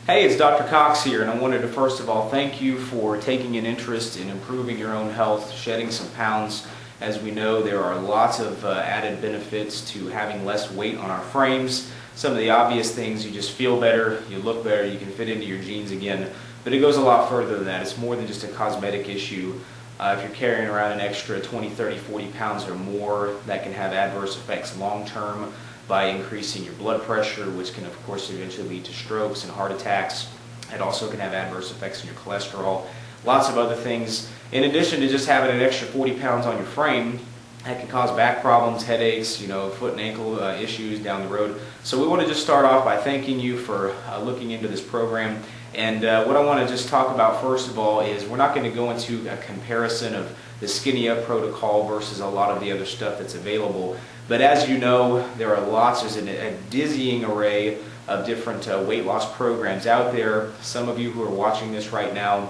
Hey, it's Dr. Cox here, and I wanted to first of all thank you for taking an interest in improving your own health, shedding some pounds. As we know, there are lots of added benefits to having less weight on our frames. Some of the obvious things: you just feel better, you look better, you can fit into your jeans again. But it goes a lot further than that. It's more than just a cosmetic issue. If you're carrying around an extra 20, 30, 40 pounds or more, that can have adverse effects long term by increasing your blood pressure, which can of course eventually lead to strokes and heart attacks. It also can have adverse effects on your cholesterol, lots of other things. In addition to just having an extra 40 pounds on your frame, that can cause back problems, headaches, foot and ankle issues down the road. So we want to just start off by thanking you for looking into this program. And what I want to just talk about first of all is we're not going to go into a comparison of the Skinnyup protocol versus a lot of the other stuff that's available. But as you know, there are there's a dizzying array of different weight loss programs out there. Some of you who are watching this right now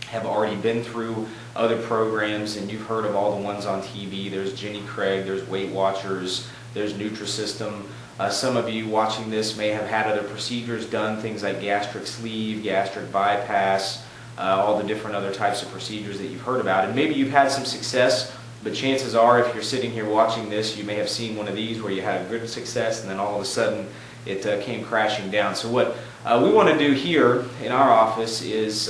have already been through other programs, and you've heard of all the ones on TV. There's Jenny Craig, there's Weight Watchers, there's Nutrisystem. Some of you watching this may have had other procedures done, things like gastric sleeve, gastric bypass, all the different other types of procedures that you've heard about. And maybe you've had some success, but chances are if you're sitting here watching this, you may have seen one of these where you had a good success and then all of a sudden it came crashing down. So what we want to do here in our office is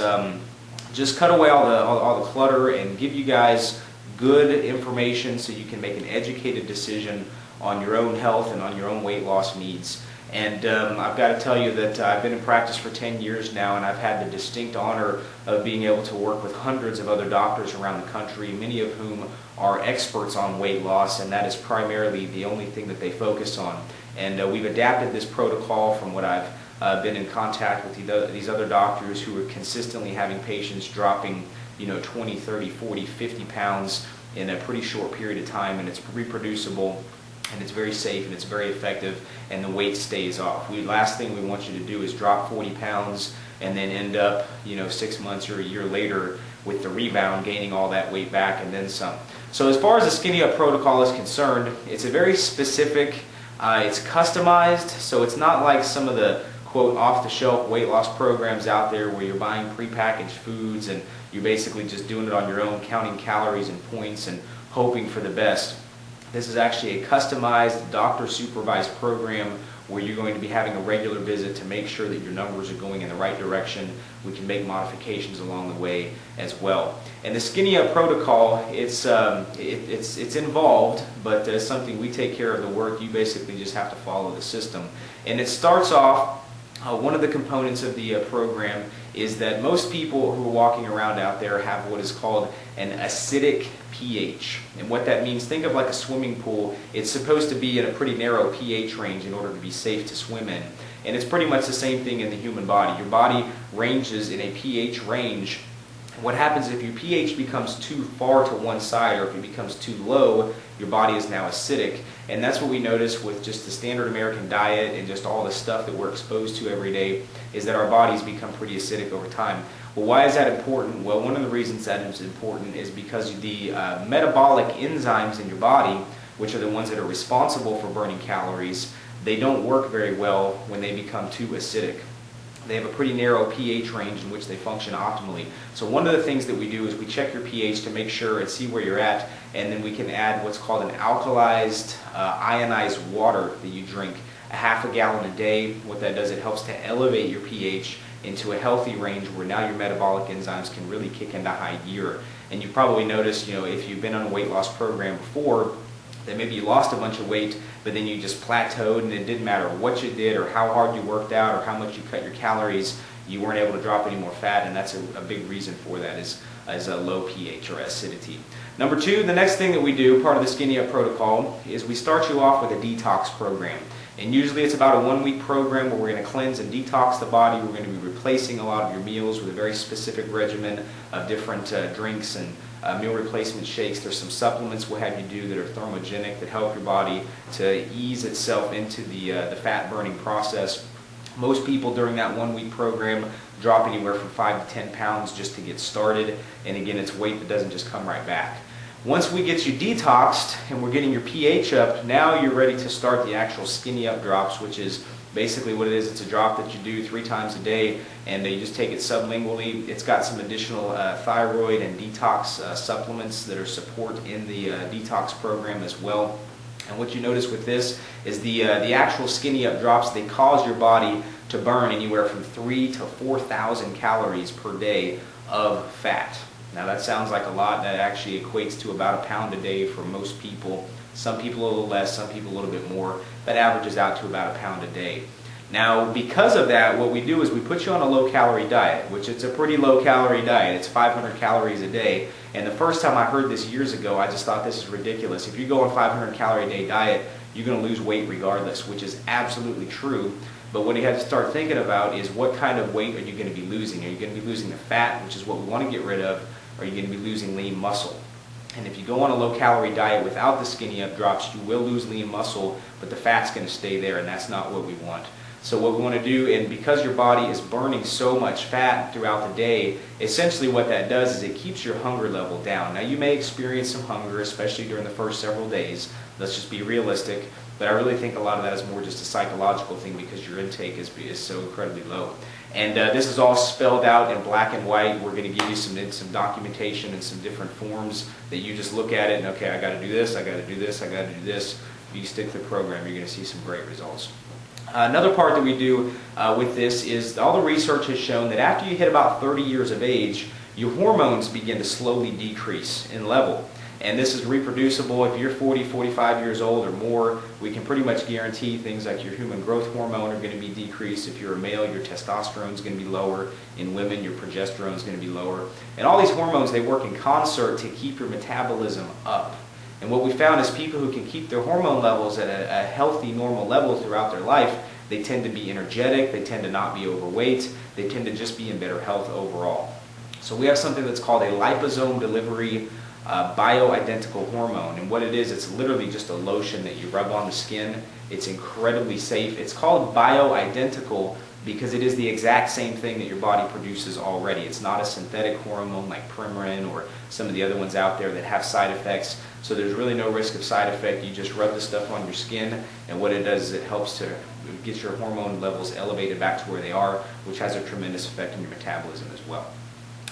just cut away all the clutter and give you guys good information so you can make an educated decision on your own health and on your own weight loss needs. And I've got to tell you that I've been in practice for 10 years now, and I've had the distinct honor of being able to work with hundreds of other doctors around the country, many of whom are experts on weight loss, and that is primarily the only thing that they focus on. And we've adapted this protocol from what I've been in contact with these other doctors who are consistently having patients dropping 20, 30, 40, 50 pounds in a pretty short period of time, and it's reproducible, and it's very safe, and it's very effective, and the weight stays off. Last thing we want you to do is drop 40 pounds and then end up 6 months or a year later with the rebound, gaining all that weight back and then some. So as far as the Skinnyup protocol is concerned, it's a very specific, it's customized, so it's not like some of the quote off-the-shelf weight loss programs out there where you're buying prepackaged foods and you're basically just doing it on your own, counting calories and points and hoping for the best. This is actually a customized, doctor-supervised program where you're going to be having a regular visit to make sure that your numbers are going in the right direction. We can make modifications along the way as well. And the Skinnyup protocol, it's involved, but it's something we take care of the work. You basically just have to follow the system. And it starts off, one of the components of the program is that most people who are walking around out there have what is called an acidic pH. And what that means, think of like a swimming pool. It's supposed to be in a pretty narrow pH range in order to be safe to swim in. And it's pretty much the same thing in the human body. Your body ranges in a pH range. What happens if your pH becomes too far to one side, or if it becomes too low, your body is now acidic. And that's what we notice with just the standard American diet and just all the stuff that we're exposed to every day, is that our bodies become pretty acidic over time. Well, why is that important? Well, one of the reasons that it's important is because the metabolic enzymes in your body, which are the ones that are responsible for burning calories, they don't work very well when they become too acidic. They have a pretty narrow pH range in which they function optimally. So one of the things that we do is we check your pH to make sure and see where you're at, and then we can add what's called an alkalized ionized water that you drink, a half a gallon a day. What that does, it helps to elevate your pH into a healthy range where now your metabolic enzymes can really kick into high gear. And you've probably noticed, if you've been on a weight loss program before, that maybe you lost a bunch of weight, but then you just plateaued, and it didn't matter what you did or how hard you worked out or how much you cut your calories, you weren't able to drop any more fat, and that's a big reason for that is a low pH or acidity. Number two, the next thing that we do, part of the Skinnyup protocol, is we start you off with a detox program. And usually it's about a 1-week program where we're going to cleanse and detox the body. We're going to be replacing a lot of your meals with a very specific regimen of different drinks and meal replacement shakes. There's some supplements we'll have you do that are thermogenic that help your body to ease itself into the fat burning process. Most people during that 1-week program drop anywhere from 5 to 10 pounds just to get started. And again, it's weight that doesn't just come right back. Once we get you detoxed and we're getting your pH up, now you're ready to start the actual Skinnyup drops, which is Basically what it is, it's a drop that you do 3 times a day, and you just take it sublingually. It's got some additional thyroid and detox supplements that are support in the detox program as well. And what you notice with this is the actual Skinnyup drops, they cause your body to burn anywhere from 3,000 to 4,000 calories per day of fat. Now that sounds like a lot. That actually equates to about a pound a day for most people. Some people a little less, some people a little bit more. That averages out to about a pound a day. Now because of that, what we do is we put you on a low-calorie diet, which it's a pretty low-calorie diet. It's 500 calories a day. And the first time I heard this years ago, I just thought this is ridiculous. If you go on a 500 calorie a day diet, you're going to lose weight regardless, which is absolutely true. But what you have to start thinking about is what kind of weight are you going to be losing? Are you going to be losing the fat, which is what we want to get rid of, or are you going to be losing lean muscle? And if you go on a low-calorie diet without the Skinnyup drops, you will lose lean muscle, but the fat's going to stay there, and that's not what we want. So what we want to do, and because your body is burning so much fat throughout the day, essentially what that does is it keeps your hunger level down. Now you may experience some hunger, especially during the first several days. Let's just be realistic. But I really think a lot of that is more just a psychological thing because your intake is so incredibly low. And this is all spelled out in black and white. We're going to give you some documentation and some different forms that you just look at it and, okay, I got to do this, I got to do this, I got to do this. If you stick to the program, you're going to see some great results. Another part that we do with this is all the research has shown that after you hit about 30 years of age, your hormones begin to slowly decrease in level. And this is reproducible. If you're 40, 45 years old or more, we can pretty much guarantee things like your human growth hormone are going to be decreased. If you're a male, your testosterone is going to be lower. In women, your progesterone is going to be lower. And all these hormones, they work in concert to keep your metabolism up. And what we found is people who can keep their hormone levels at a healthy, normal level throughout their life, they tend to be energetic, they tend to not be overweight, they tend to just be in better health overall. So we have something that's called a liposome delivery bioidentical hormone, and what it is, it's literally just a lotion that you rub on the skin. It's incredibly safe. It's called bioidentical because it is the exact same thing that your body produces already. It's not a synthetic hormone like Premarin or some of the other ones out there that have side effects. So there's really no risk of side effect. You just rub the stuff on your skin, and what it does is it helps to get your hormone levels elevated back to where they are, which has a tremendous effect on your metabolism as well.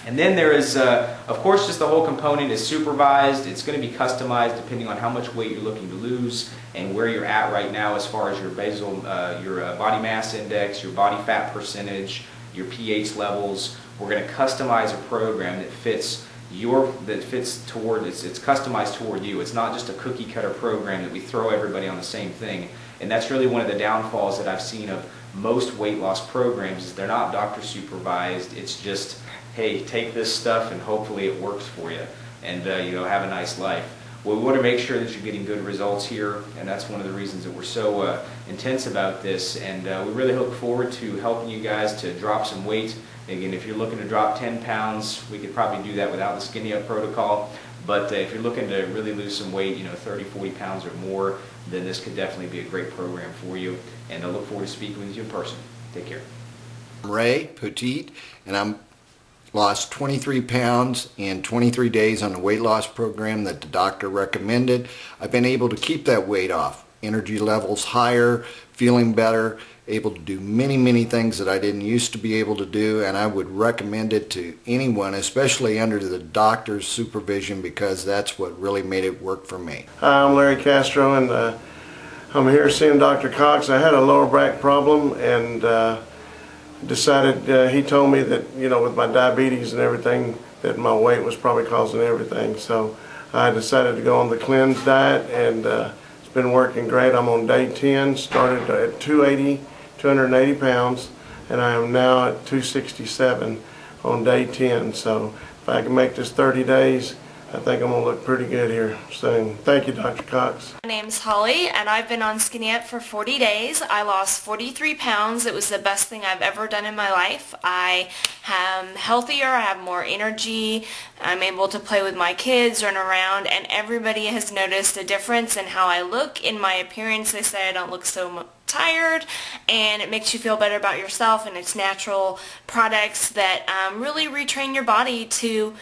And then there is, of course, just the whole component is supervised. It's going to be customized depending on how much weight you're looking to lose and where you're at right now as far as your basal, your body mass index, your body fat percentage, your pH levels. We're going to customize a program that fits toward it's customized toward you. It's not just a cookie cutter program that we throw everybody on the same thing. And that's really one of the downfalls that I've seen of most weight loss programs is they're not doctor supervised. It's just, hey, take this stuff and hopefully it works for you, and have a nice life. Well, we want to make sure that you're getting good results here, and that's one of the reasons that we're so intense about this. And we really look forward to helping you guys to drop some weight. Again, if you're looking to drop 10 pounds, we could probably do that without the Skinnyup protocol. But if you're looking to really lose some weight, 30, 40 pounds or more, then this could definitely be a great program for you. And I look forward to speaking with you in person. Take care. I'm Ray Petit, and I'm lost 23 pounds in 23 days on the weight loss program that the doctor recommended. I've been able to keep that weight off. Energy levels higher, feeling better, able to do many things that I didn't used to be able to do, and I would recommend it to anyone, especially under the doctor's supervision, because that's what really made it work for me. Hi, I'm Larry Castro, and I'm here seeing Dr. Cox. I had a lower back problem, and decided, he told me that, with my diabetes and everything, that my weight was probably causing everything. So I decided to go on the cleanse diet, and it's been working great. I'm on day 10, started at 280 pounds, and I am now at 267 on day 10. So if I can make this 30 days, I think I'm going to look pretty good here soon. Thank you, Dr. Cox. My name's Holly, and I've been on Skinnyup for 40 days. I lost 43 pounds. It was the best thing I've ever done in my life. I am healthier, I have more energy, I'm able to play with my kids, run around, and everybody has noticed a difference in how I look, in my appearance. They say I don't look so tired, and it makes you feel better about yourself, and it's natural products that really retrain your body to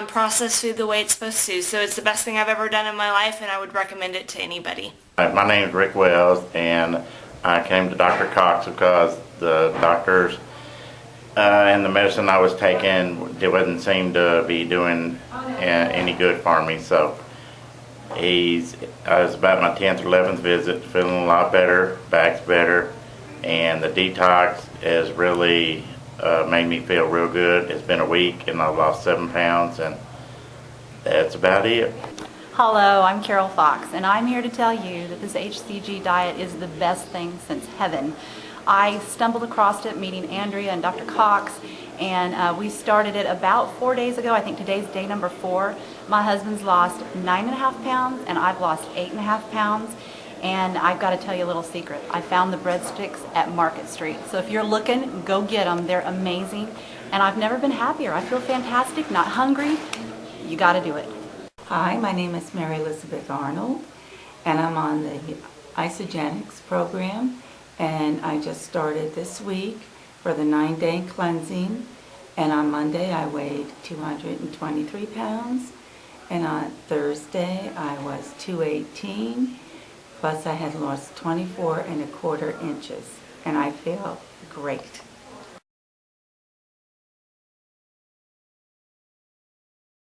process food the way it's supposed to. So it's the best thing I've ever done in my life, and I would recommend it to anybody. My name is Rick Wells, and I came to Dr. Cox because the doctors and the medicine I was taking, it wouldn't seem to be doing any good for me. So I was about my 10th or 11th visit, feeling a lot better, back's better, and the detox has really made me feel real good. It's been a week and I've lost 7 pounds, and that's about it. Hello, I'm Carol Fox, and I'm here to tell you that this HCG diet is the best thing since heaven. I stumbled across it meeting Andrea and Dr. Cox, and we started it about 4 days ago. I think today's day number 4. My husband's lost 9.5 pounds, and I've lost 8.5 pounds. And I've got to tell you a little secret. I found the breadsticks at Market Street. So if you're looking, go get them. They're amazing. And I've never been happier. I feel fantastic, not hungry. You got to do it. Hi, my name is Mary Elizabeth Arnold, and I'm on the Isogenics program, and I just started this week for the 9-day cleansing, and on Monday I weighed 223 pounds, and on Thursday I was 218, plus I had lost 24 1/4 inches, and I feel great.